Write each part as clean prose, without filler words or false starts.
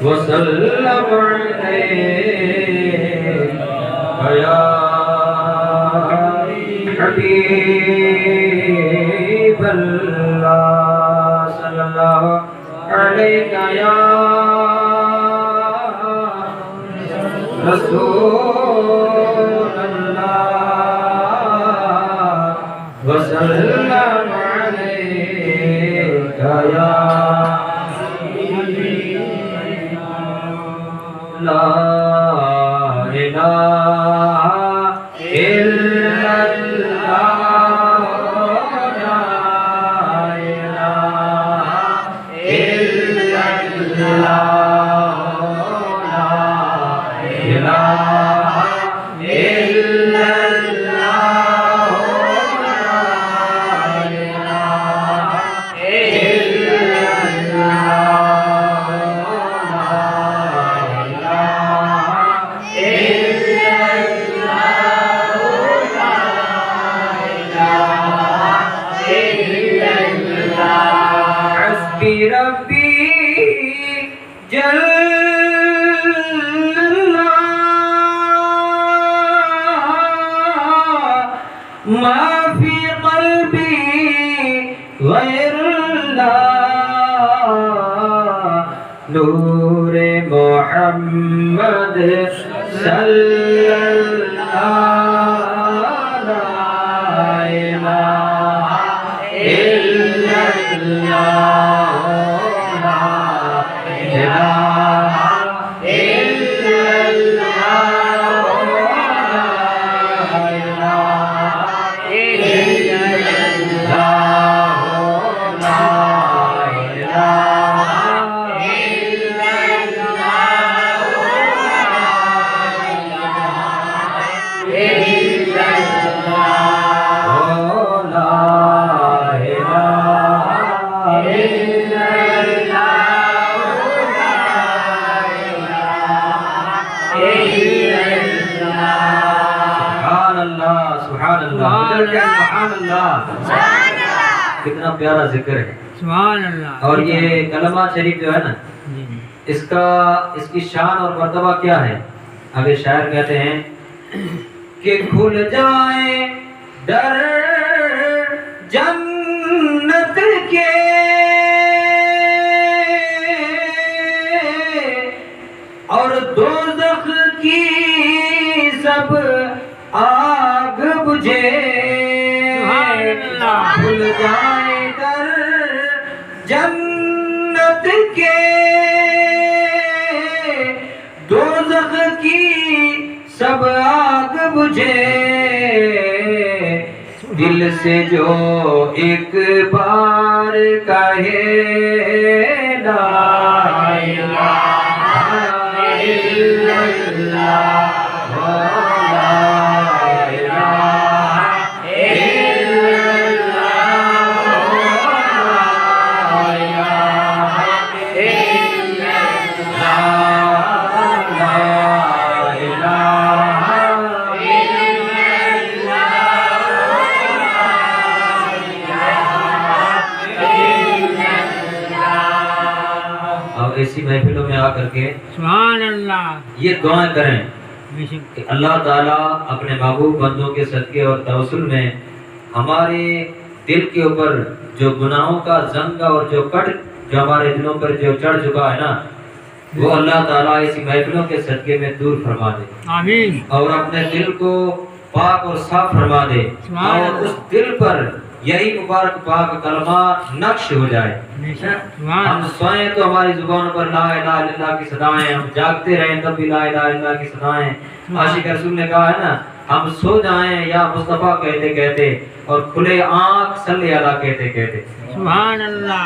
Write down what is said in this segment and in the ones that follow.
وسلم یا حبیب اللہ صلی اللہ علیہ یا رسول اللہ وسلم علیہ یا لا الہ الا اللہ لا الہ الا اللہ لا الہ الا اللہ ربی جل اللہ ما فی قلبی غیر اللہ نور محمد صلی اللہ لا الہ الا اللہ سبحان اللہ کتنا پیارا ذکر ہے سبحان اللہ. اور یہ کلمہ شریف جو ہے نا اس کی شان اور مرتبہ کیا ہے؟ آگے شاعر کہتے ہیں کہ کھل جائیں در جنت کے اور دوزخ کی سب آگ بجھے کھل جائیں در جنت کے دوزخ کی سب آگ بجھے دل سے جو ایک بار کہے لا الہ الا اللہ ایسی محفلوں میں آ کر کے سبحان اللہ یہ دعائیں کریں کہ اللہ تعالیٰ اپنے محبوب بندوں کے صدقے اور توسل میں ہمارے دل کے اوپر جو گناہوں کا زنگ اور جو کٹ جو ہمارے دلوں پر جو چڑھ چکا ہے نا وہ اللہ تعالیٰ اسی محفلوں کے صدقے میں دور فرما دے آمین اور اپنے دل کو پاک اور صاف فرما دے اور اس دل پر یہی مبارک پاک کلمہ نقش ہو جائے. ہم سوئیں تو ہماری زبانوں پر لا الہ الا اللہ کی صدائیں، ہم جاگتے رہیں تب بھی لا الہ الا اللہ کی صدائیں. عاشق رسول نے کہا ہے نا ہم سو جائیں یا مصطفیٰ کہتے کہتے اور کھلے آنکھ صلی اللہ کہتے کہتے. سبحان اللہ.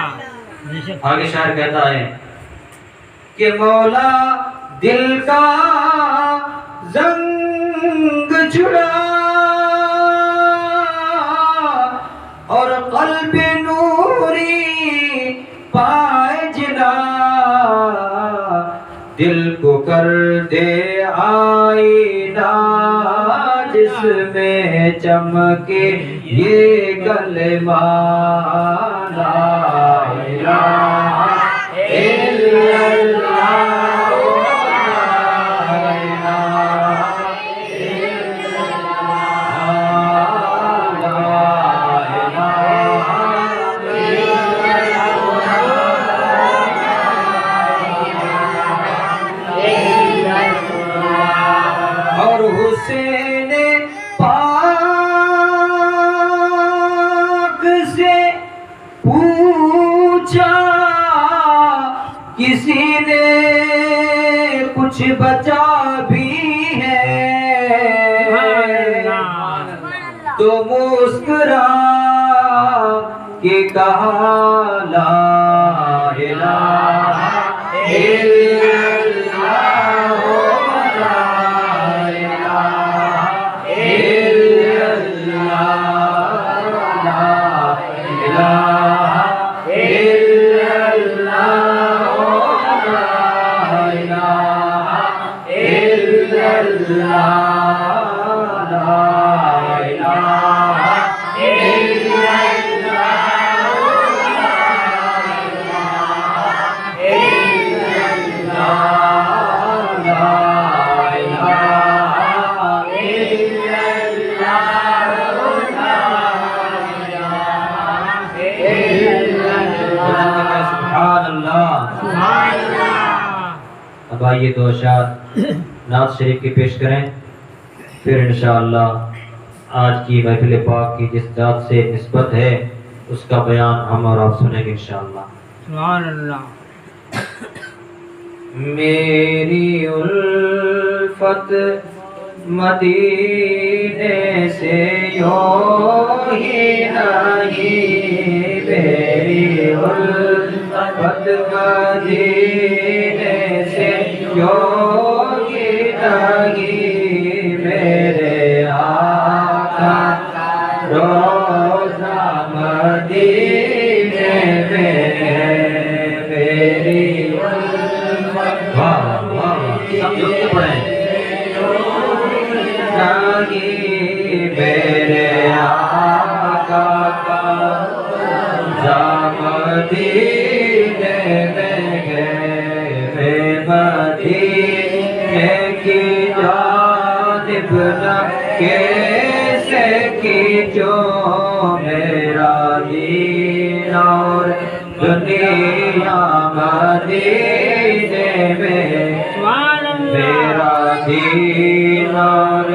آگے شاعر کہتا ہے کہ مولا دل کا زنگ چھڑا اور قلب نوری پائے جلا دل کو کر دے آئینہ جس میں چمکے یہ کلمہ لا الہ الا اللہ حسین پاک سے پوچھا کسی نے کچھ بچا بھی ہے تو مسکرا کہ کہا لا الہ الا اللہ لا الہ الا اللہ لا الہ الا اللہ لا الہ الا اللہ لا الہ الا اب آئیے دو اشعار نعت شریف کی پیش کریں، پھر انشاءاللہ آج کی محفل پاک کی جس ذات سے نسبت ہے اس کا بیان ہم اور آپ سنیں گے انشاءاللہ۔ سبحان اللہ۔ میری الفت مدینے سے یوں ہی نہیں، میری الفت مدینے سے یوں ہی نہیں، میرے آقا روزہ مدینے میں میری میرے آقا کا مدینے میں گئے، مدینے کی جانب نہ کیسے کھینچو میرا دین اور دنیا مدینے میں، میرا دین اور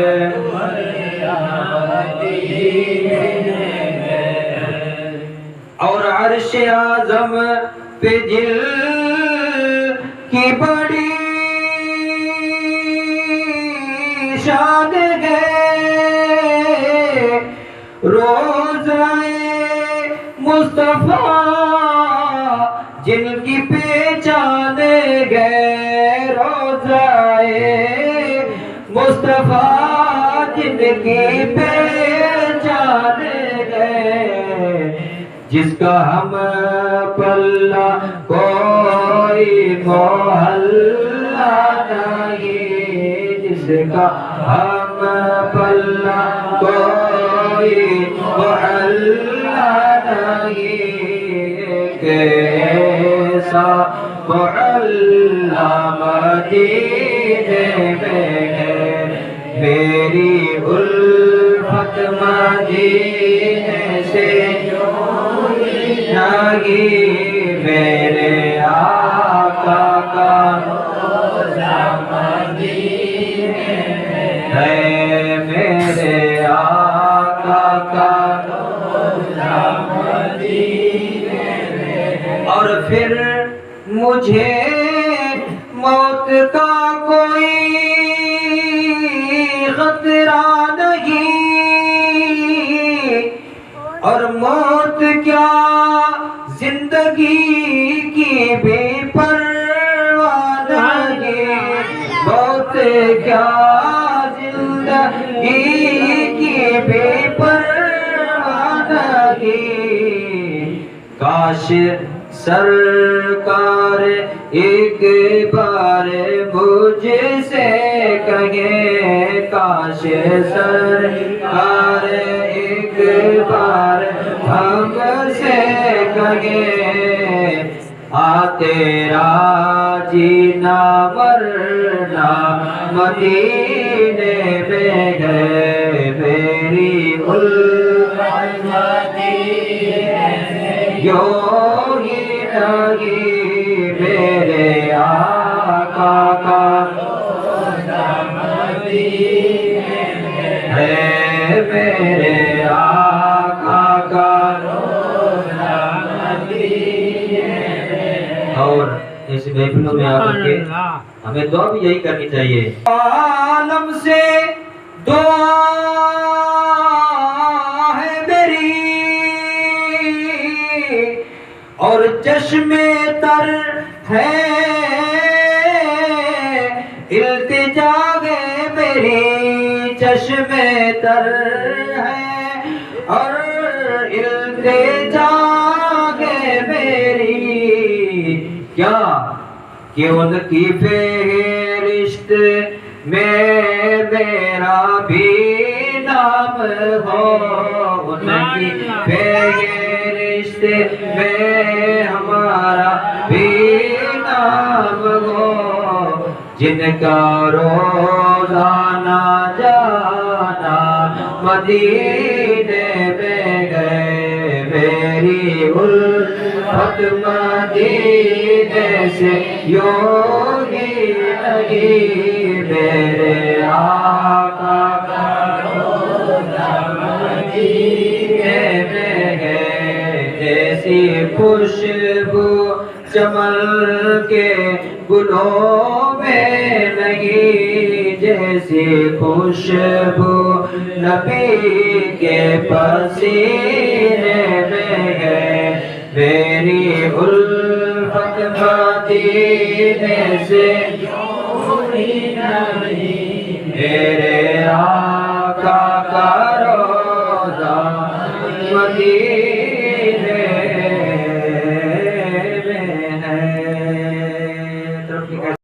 اور عرش اعظم پہ جل کی بڑی شان ہے، روضہ مصطفیٰ جن کی پہچان گئے، روضہ مصطفیٰ جن کی پہچان گئے، جس کا ہم پلہ کوئی محلہ نہیں، جس کا ہم پلہ کوئی محلہ نہیں، کیسا محلہ مدینے میں ہے، میری الفت مدینے سے نہیں، میرے آقا کا روضہ مدینے میں ہے، میرے آقا کا روضہ مدینے میں ہے۔ اور پھر مجھے موت کا کوئی خطرہ نہیں، اور موت کیا زندگی کی بے پرواہ نہیں، موت کیا زندگی کی بے پرواہ نہیں، کاش سرکار ایک بار مجھ سے کہیں، کاش سرکار ایک بار ہم سے کہیں، آ تیرا جینا مرنا مدینے میں ہے، میری الفت مدینے میں یوں ہی نہیں، میرے آقا کا روضہ مدینے میرے آقا کا روزہ مدینے میں۔ اور اس محفلوں میں آ کر کے ہمیں دعا بھی یہی کرنی چاہیے، عالم سے دعا ہے میری اور چشم تر ہے التجا ہے میری، چشم تر ہے اور التجا ہے میری، کیا کہ ان کی فہرست میں میرا بھی نام ہو، ان کی فہرست میں ہمارا بھی نام ہو، جن کا روزانہ جانا مدینے میں گئے، میری الفت مدینے سے یوں ہی نہیں، میرے آقا کا روزہ مدینے میں ہے، جیسی خوشبو چمن کے گلوں میں نہیں، جیسی خوشبو نبی کے پسینے میں ہے، میری الفت مدینے سے یوں ہی نہیں، میرے آقا کا روزہ مدینے